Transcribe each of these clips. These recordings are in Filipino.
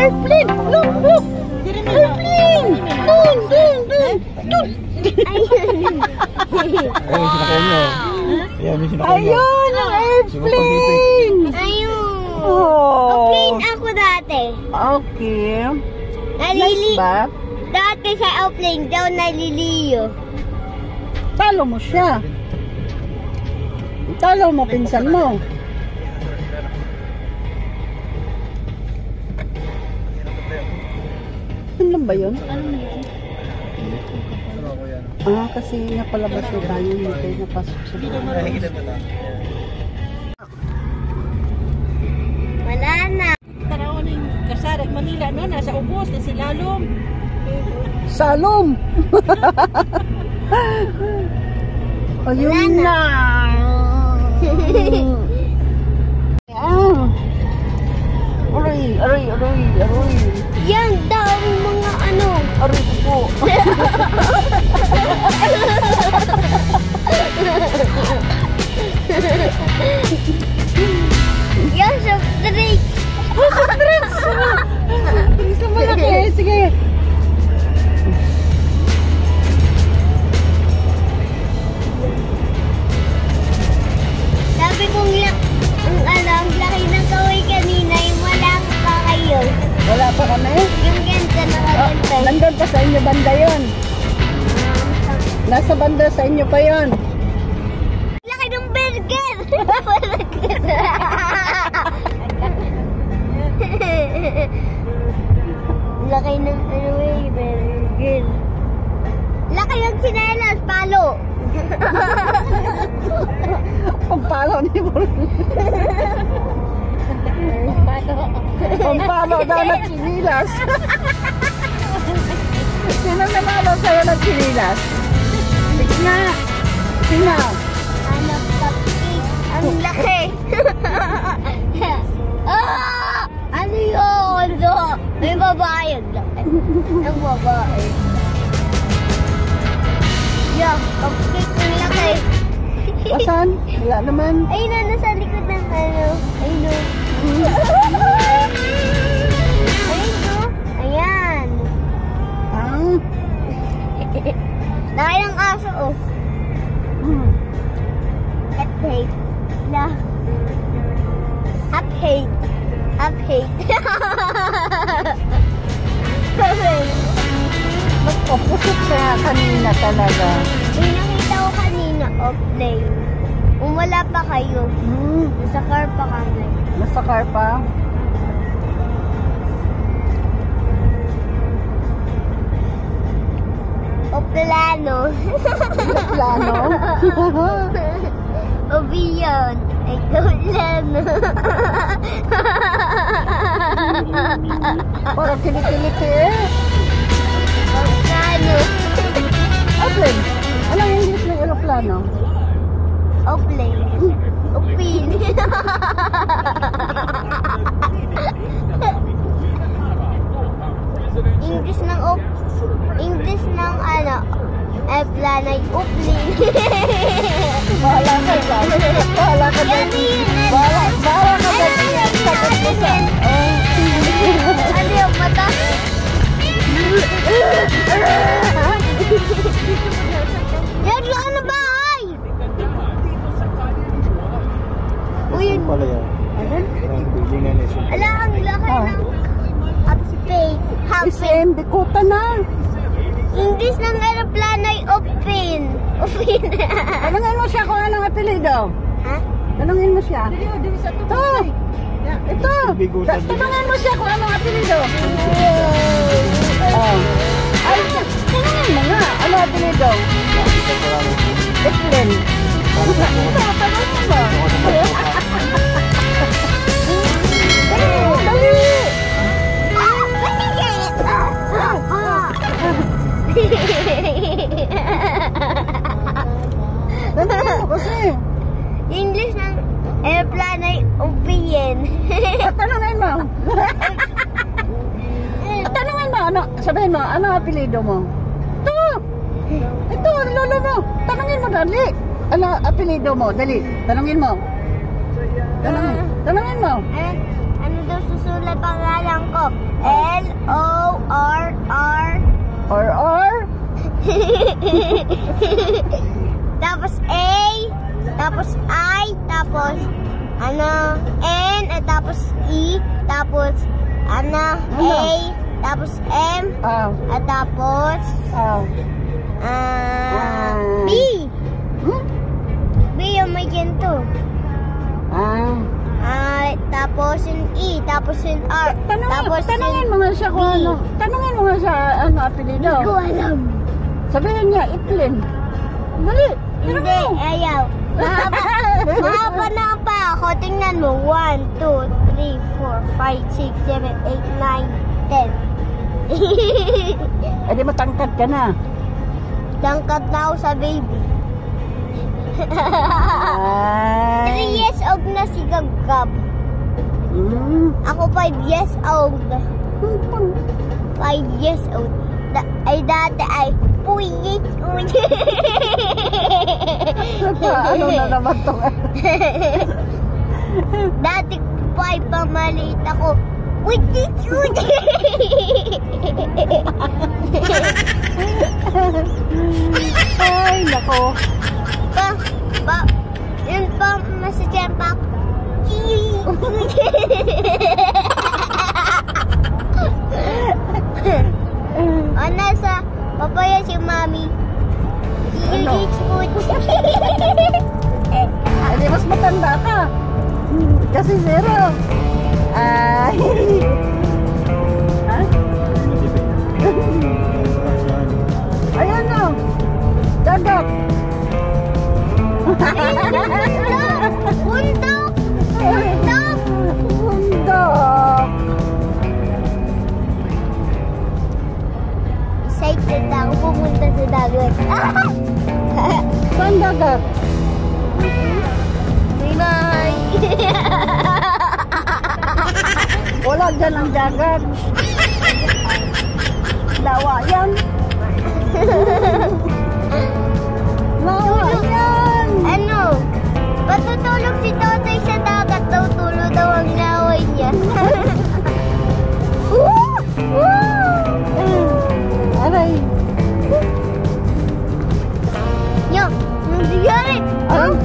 airplane! Look, look! Airplane! Doon, doon, doon! Doon! Ayun, sinakyan nyo. Ayun, yung sinakyan nyo. Ayun, ang airplane! Ayun. Oh. Plane ako dati. Okay. Nalili. Nice ba? Dati sa airplane daw naliliyo. Talo mo siya. Talo mo, pinsan mo. Ano lang ba yun? Ah, kasi napalabas na tayo. Hindi tayo napasok sa bahay. Wala na. Tarawan ng Kasara, Manila, no? Nasa ubos na si Lalom. Salom! Ayun na! Aray, aray, aray, aray. Yan daw ang mga ano. Aray ko po. Yan sa street. Isa malaki. Sige. Sabi kong ang laki ng kaway kanina, yung wala pa kayo. Wala pa kami? Yung ganda nakaganda. Nandun pa sa inyo banda yun. Nasa banda sa inyo pa yun. Laki ng burger! Laki ng burger. Laki ng sinelas, palo. Pampalo ni Bro. Pampalo daw ng chinilas. Sino nanalo sa'yo ng chinilas? Sige nga. Sino? Ano, cupcake. Ang laki. Ah! Ano yun? May babae. Ang laki. Ang babae. Yeah, cupcake ang laki. Asan? Wala naman. Ayun na, nasa likod ng ano. Ayun o. Ayun o. Ayan. Ah. Nakailang aso o. Up-hate. Na. Up-hate. Up-hate. Mag-opposite siya kanina talaga. May nakita ko kanina off-lane. Kung wala pa kayo, nasa car pa kami. Nasa car pa? O plano. Plano? O beyond. Ikaw plano. Parang kilikiliki eh. O plano. Airplane. Anong English ng aeroplano? O plane. O pin. English ng ano, airplane ay uplin. Bahala ka dyan. Bahala ka dyan. Bahala ka dyan. Sagot mo sa... Ano yung mata? Yan lang na bahay! Uy, Ano pala yan? Ang building na nito. ala, ang laki ng update. SM, bikuta na. English ng aeroplano ay open. Open. Tanungin mo siya kung anong apelido. Ha? Tanungin mo siya. Ito. Ito. Tanungin mo siya kung anong apelido. Oh. Ay, tanungin mo nga. Ano apelido? Evelyn. Tanungin mo. Dali. Tanungin mo kasi. English ng aeroplano ay open. Tanungin mo. Tanungin mo, ano, sabihin mo, ano apelido mo? Ito, lolo mo. Tanungin mo, dali. Ano apelido mo? Dali, tanungin mo. Tanungin mo. Ano daw susulat pangalan ko? Tapos A, tapos I, tapos ano, N, at tapos E, tapos ano, A, tapos M, at tapos B. B yung may ganito. Tapos yung E, tapos yung R, tapos Tanungin mo nga siya kung B. ano. Tanungin mo nga siya ano apelido. Hindi ko alam. Sabihin niya, Itlin. Dali. Hindi, ayaw. Mahaba na pa ako. Tingnan mo. 1, 2, 3, 4, 5, 6, 7, 8, 9, 10. Eh di matangkad ka na. Tangkat na ako sa baby. 3 Ay. years old na si Gagab. Ako 5 years old. 5 years old. Ay dati ay 4 years old. Ano na naman to? Dati 5 pa maliit ako. Ay, nako. Yun pa masadyan pa ako. O nasa papaya si mami. Ano? Hindi, mas matanda ka. Kasi 0. Ay. Ha? Ayan o. Dagat. Bundok! Bundok! Bundok. Excited ako pumunta sa dagat. Saan dagat? Bye-bye! Wala dyan ang dagat. Lawa yan. Lawa yan. Ano? Patutulog si Totoy sa dagat daw. Tulo daw ang laway niya. Aray. Yo, nangyari.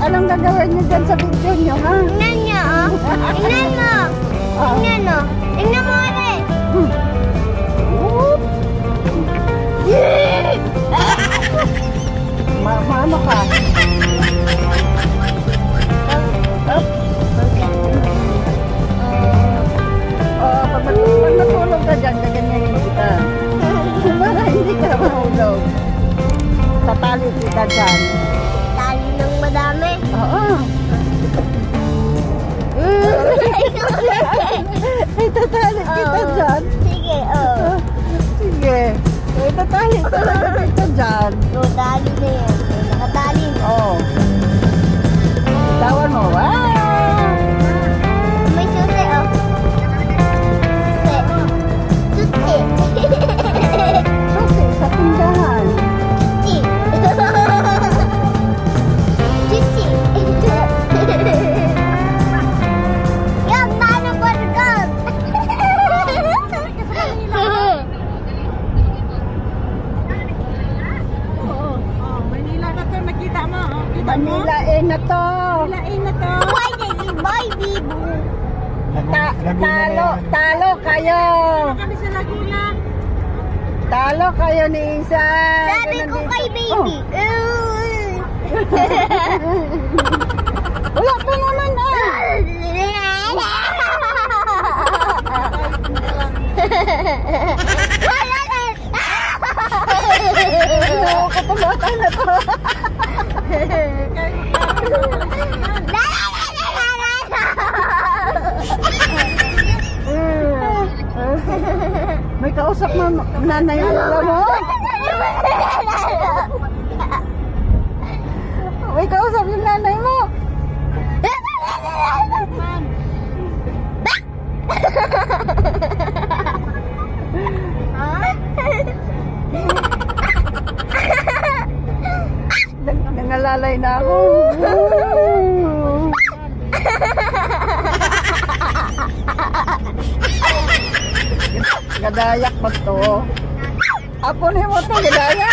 Anong gagawin niyo dyan sa video niyo, ha? Tingnan niya, oh. Tingnan mo. Tingnan mo. Tingnan mo rin. Maano ka? Pag natulog ka dyan, gaganyanin kita. Para hindi ka mahulog. Tatali kita dyan. Tali ng madami. Oo. Ay, tatali kita dyan. Sige, oh. Sige. Ay, tatali talaga kita dyan. Tali na yan. Nakatali. Oo. Tawan mo. May susi, oh. Susi. Susi sa tindahan. Susi. Susi. Yan, paano burger? Manila na to, nakita mo. Kita mo? Manilain na to. Manilain na to. Why did you buy Bibu? Talo kayo. Kami sa Laguna. Talo kayo ni Isa. Sabi ko kay baby. Wala pa naman Kapabata na to. May kausap mo nanay mo. May kausap yung nanay mo. Nangalalay na ako. Gadayak pa to. Apo ni mo to, gidaya.